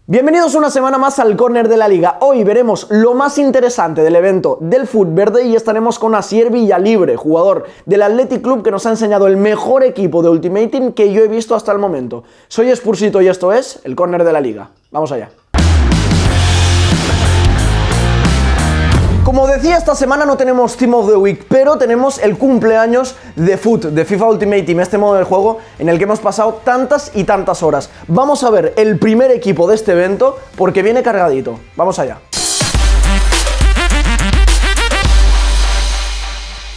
Bienvenidos una semana más al Córner de la Liga. Hoy veremos lo más interesante del evento del Fut Verde y estaremos con Asier Villalibre, jugador del Athletic Club que nos ha enseñado el mejor equipo de Ultimate Team que yo he visto hasta el momento. Soy Spursito y esto es el Córner de la Liga. Vamos allá. Como decía, esta semana no tenemos Team of the Week, pero tenemos el cumpleaños de FUT, de FIFA Ultimate Team, este modo de juego en el que hemos pasado tantas y tantas horas. Vamos a ver el primer equipo de este evento porque viene cargadito. Vamos allá.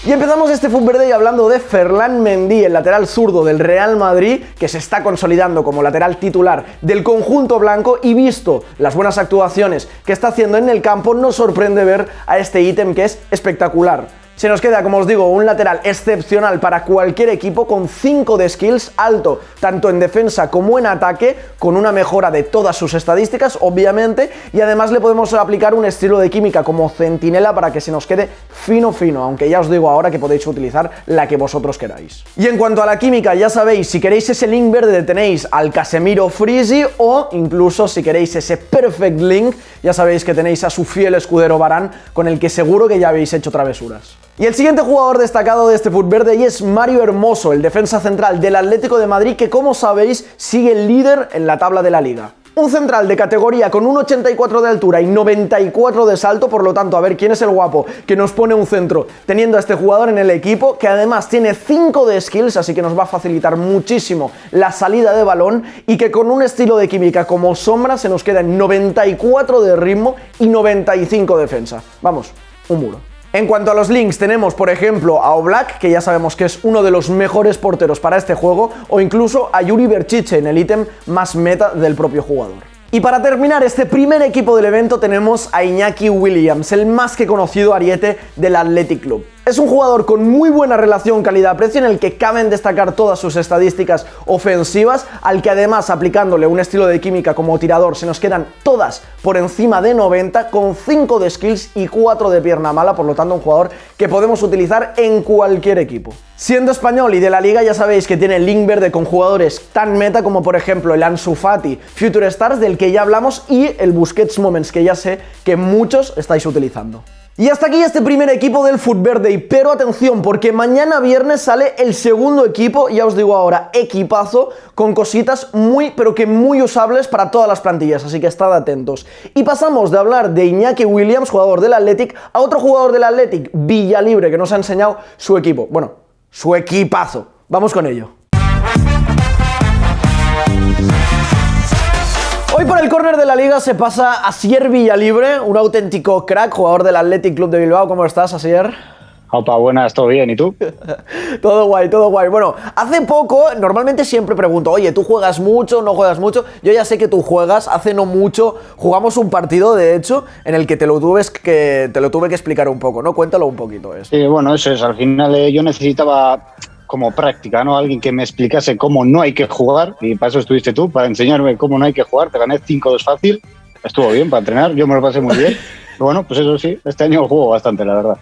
Y empezamos este Fut Verde hablando de Ferland Mendy, el lateral zurdo del Real Madrid, que se está consolidando como lateral titular del conjunto blanco, y visto las buenas actuaciones que está haciendo en el campo, nos sorprende ver a este ítem que es espectacular. Se nos queda, como os digo, un lateral excepcional para cualquier equipo, con 5 de skills, alto tanto en defensa como en ataque, con una mejora de todas sus estadísticas, obviamente, y además le podemos aplicar un estilo de química como centinela para que se nos quede fino, aunque ya os digo ahora que podéis utilizar la que vosotros queráis. Y en cuanto a la química, ya sabéis, si queréis ese link verde tenéis al Casemiro Freezy, o incluso si queréis ese Perfect Link, ya sabéis que tenéis a su fiel escudero Varane, con el que seguro que ya habéis hecho travesuras. Y el siguiente jugador destacado de este Fut Verde y es Mario Hermoso, el defensa central del Atlético de Madrid, que como sabéis sigue el líder en la tabla de la liga. Un central de categoría con un 84 de altura y 94 de salto, por lo tanto, a ver quién es el guapo que nos pone un centro teniendo a este jugador en el equipo, que además tiene 5 de skills, así que nos va a facilitar muchísimo la salida de balón, y que con un estilo de química como sombra se nos queda en 94 de ritmo y 95 de defensa. Vamos, un muro. En cuanto a los links, tenemos por ejemplo a Oblak, que ya sabemos que es uno de los mejores porteros para este juego, o incluso a Yuri Berchiche en el ítem más meta del propio jugador. Y para terminar este primer equipo del evento tenemos a Iñaki Williams, el más que conocido ariete del Athletic Club. Es un jugador con muy buena relación calidad-precio, en el que caben destacar todas sus estadísticas ofensivas, al que además, aplicándole un estilo de química como tirador, se nos quedan todas por encima de 90, con 5 de skills y 4 de pierna mala, por lo tanto un jugador que podemos utilizar en cualquier equipo. Siendo español y de la liga, ya sabéis que tiene el link verde con jugadores tan meta como por ejemplo el Ansu Fati Future Stars, del que ya hablamos, y el Busquets Moments, que ya sé que muchos estáis utilizando. Y hasta aquí este primer equipo del Fut Verde, pero atención, porque mañana viernes sale el segundo equipo, ya os digo ahora, equipazo, con cositas muy, pero que muy usables para todas las plantillas, así que estad atentos. Y pasamos de hablar de Iñaki Williams, jugador del Athletic, a otro jugador del Athletic, Villalibre, que nos ha enseñado su equipo, bueno, su equipazo. Vamos con ello. Hoy por el córner de la liga se pasa Asier Villalibre, un auténtico crack, jugador del Athletic Club de Bilbao. ¿Cómo estás, Asier? Opa, buenas, ¿todo bien? ¿Y tú? Todo guay, todo guay. Bueno, hace poco, normalmente siempre pregunto, oye, ¿tú juegas mucho, no juegas mucho? Yo ya sé que tú juegas, hace no mucho jugamos un partido, de hecho, en el que te lo tuve que explicar un poco, ¿no? Cuéntalo un poquito eso. Sí, bueno, eso es, al final yo necesitaba como práctica, ¿no? Alguien que me explicase cómo no hay que jugar, y para eso estuviste tú, para enseñarme cómo no hay que jugar. Te gané 5-2 fácil, estuvo bien para entrenar, yo me lo pasé muy bien. Pero bueno, pues eso sí, este año juego bastante, la verdad.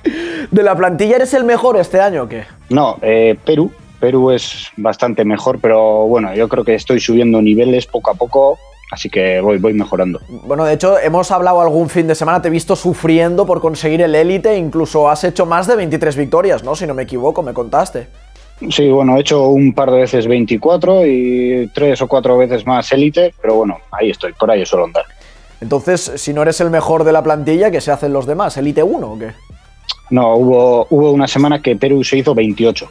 ¿De la plantilla eres el mejor este año o qué? No, Perú es bastante mejor, pero bueno, yo creo que estoy subiendo niveles poco a poco, así que voy mejorando. Bueno, de hecho, hemos hablado algún fin de semana, te he visto sufriendo por conseguir el élite, incluso has hecho más de 23 victorias, ¿no? Si no me equivoco, me contaste. Sí, bueno, he hecho un par de veces 24 y 3 o 4 veces más élite, pero bueno, ahí estoy, por ahí suelo andar. Entonces, si no eres el mejor de la plantilla, ¿qué se hacen los demás? ¿Elite 1 o qué? No, hubo una semana que Perú se hizo 28.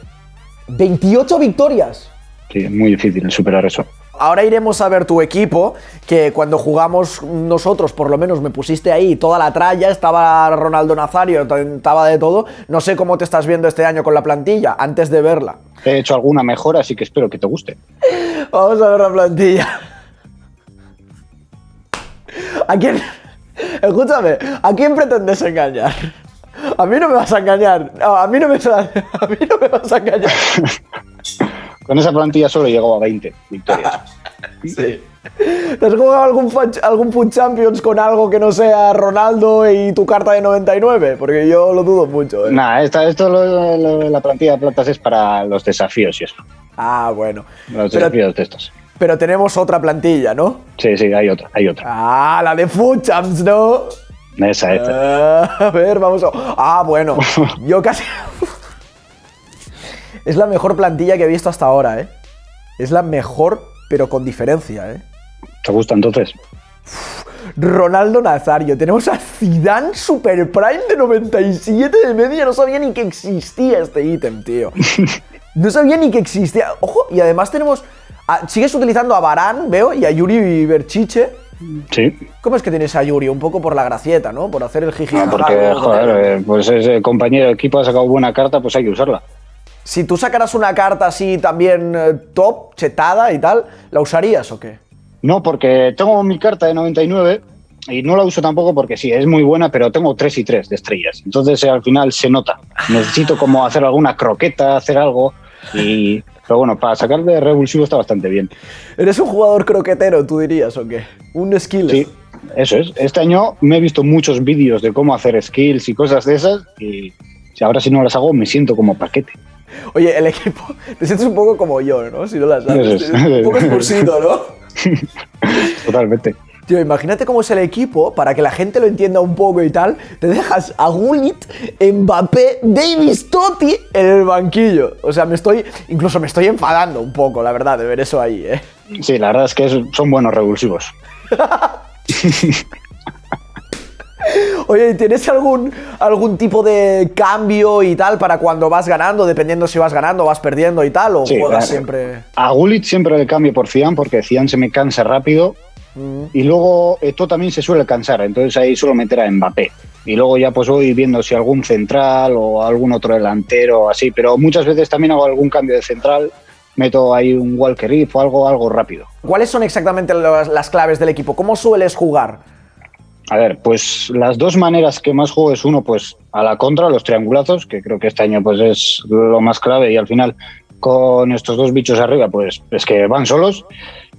¿28 victorias? Sí, es muy difícil superar eso. Ahora iremos a ver tu equipo, que cuando jugamos nosotros, por lo menos me pusiste ahí toda la tralla, estaba Ronaldo Nazario, estaba de todo. No sé cómo te estás viendo este año con la plantilla, antes de verla. He hecho alguna mejora, así que espero que te guste. Vamos a ver la plantilla. ¿A quién? Escúchame, ¿a quién pretendes engañar? A mí no me vas a engañar. No, a mí no me vas a engañar. Con esa plantilla solo llegó a 20 victorias. Sí. ¿Te has jugado algún Foot Champions con algo que no sea Ronaldo y tu carta de 99? Porque yo lo dudo mucho. Nah, la plantilla de platas es para los desafíos y eso. Ah, bueno. Los desafíos de estos. Pero tenemos otra plantilla, ¿no? Sí, hay otra. Ah, la de Food Champs, ¿no? Esa. A ver, vamos a... Ah, bueno, yo casi... Es la mejor plantilla que he visto hasta ahora, ¿eh? Es la mejor, pero con diferencia, ¿eh? ¿Te gusta entonces? Ronaldo Nazario. Tenemos a Zidane Super Prime de 97 de media. No sabía ni que existía este ítem, tío. No sabía ni que existía. Ojo, y además tenemos... sigues utilizando a Varane, veo, y a Yuri Berchiche. Sí. ¿Cómo es que tienes a Yuri? Un poco por la gracieta, ¿no? Por hacer el jiji. Porque, joder, pues ese compañero de equipo ha sacado buena carta, pues hay que usarla. Si tú sacaras una carta así también top, chetada y tal, ¿la usarías o qué? No, porque tengo mi carta de 99 y no la uso tampoco porque sí, es muy buena, pero tengo 3 y 3 de estrellas. Entonces al final se nota. Necesito como hacer alguna croqueta, hacer algo y... Pero bueno, para sacar de revulsivo está bastante bien. ¿Eres un jugador croquetero, tú dirías, o qué? Un skiller. Sí, eso es. Este año me he visto muchos vídeos de cómo hacer skills y cosas de esas y ahora si no las hago me siento como paquete. Oye, el equipo, te sientes un poco como yo, ¿no? Si no las sabes. Eso es. Un poco expulsito, ¿no? Totalmente. Tío, imagínate cómo es el equipo, para que la gente lo entienda un poco y tal. Te dejas a Gullit, Mbappé, Davis, Totti en el banquillo. O sea, incluso me estoy enfadando un poco, la verdad, de ver eso ahí, ¿eh? Sí, la verdad es que son buenos revulsivos. Oye, ¿tienes algún tipo de cambio y tal para cuando vas ganando, dependiendo si vas ganando, vas perdiendo y tal, o sí, juegas siempre? A Gullit siempre le cambio por Zidane porque Zidane se me cansa rápido y luego Eto'o también se suele cansar, entonces ahí suelo meter a Mbappé. Y luego ya pues voy viendo si algún central o algún otro delantero o así, pero muchas veces también hago algún cambio de central, meto ahí un Walker If o algo rápido. ¿Cuáles son exactamente las claves del equipo? ¿Cómo sueles jugar? A ver, pues las dos maneras que más juego es uno, pues a la contra, los triangulazos, que creo que este año pues es lo más clave y al final con estos dos bichos arriba pues es que van solos.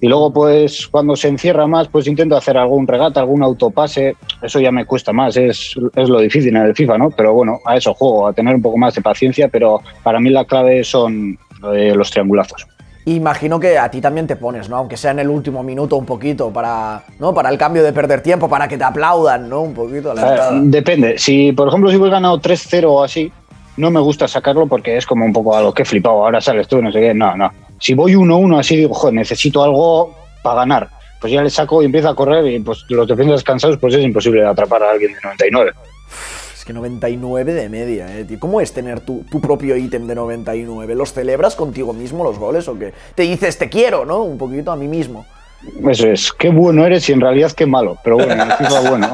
Y luego pues cuando se encierra más pues intento hacer algún regate, algún autopase, eso ya me cuesta más, es lo difícil en el FIFA, ¿no? Pero bueno, a eso juego, a tener un poco más de paciencia, pero para mí la clave son los triangulazos. Imagino que a ti también te pones, ¿no? Aunque sea en el último minuto un poquito, ¿no? Para el cambio de perder tiempo, para que te aplaudan, ¿no? Un poquito a la entrada. Depende. Si, por ejemplo, si voy ganado 3-0 o así, no me gusta sacarlo porque es como un poco a lo que he flipado. Ahora sales tú, no sé qué. No. Si voy 1-1 así, digo, joder, necesito algo para ganar. Pues ya le saco y empiezo a correr y pues los defensas cansados, pues es imposible atrapar a alguien de 99. Es que 99 de media, tío. ¿Cómo es tener tu propio ítem de 99? ¿Los celebras contigo mismo los goles o qué? Te dices, te quiero, ¿no? Un poquito a mí mismo. Eso es, qué bueno eres y en realidad qué malo. Pero bueno, en el FIFA bueno.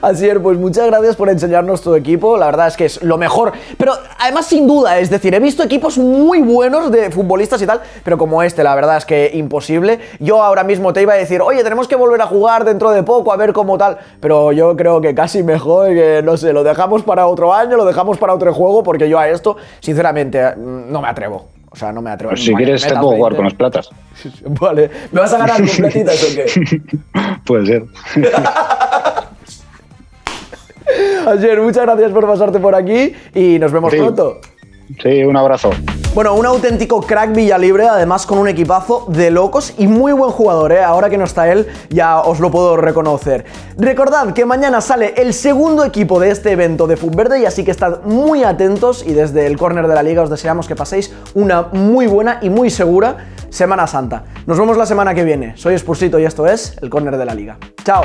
Así es, pues muchas gracias por enseñarnos tu equipo, la verdad es que es lo mejor, pero además sin duda, es decir, he visto equipos muy buenos de futbolistas y tal, pero como este, la verdad es que imposible. Yo ahora mismo te iba a decir, oye, tenemos que volver a jugar dentro de poco, a ver cómo tal, pero yo creo que casi mejor, que no sé, lo dejamos para otro año, lo dejamos para otro juego, porque yo a esto, sinceramente, no me atrevo. O sea, no me atrevo. Pues si quieres te puedo jugar con los platas. Vale, ¿me vas a ganar con platitas o qué? Puede ser. Ayer, muchas gracias por pasarte por aquí y nos vemos pronto. Sí, un abrazo. Bueno, un auténtico crack Villalibre, además con un equipazo de locos y muy buen jugador, ¿eh? Ahora que no está él, ya os lo puedo reconocer. Recordad que mañana sale el segundo equipo de este evento de Futverde y así que estad muy atentos y desde el córner de la liga os deseamos que paséis una muy buena y muy segura Semana Santa. Nos vemos la semana que viene. Soy Spursito y esto es el córner de la liga. ¡Chao!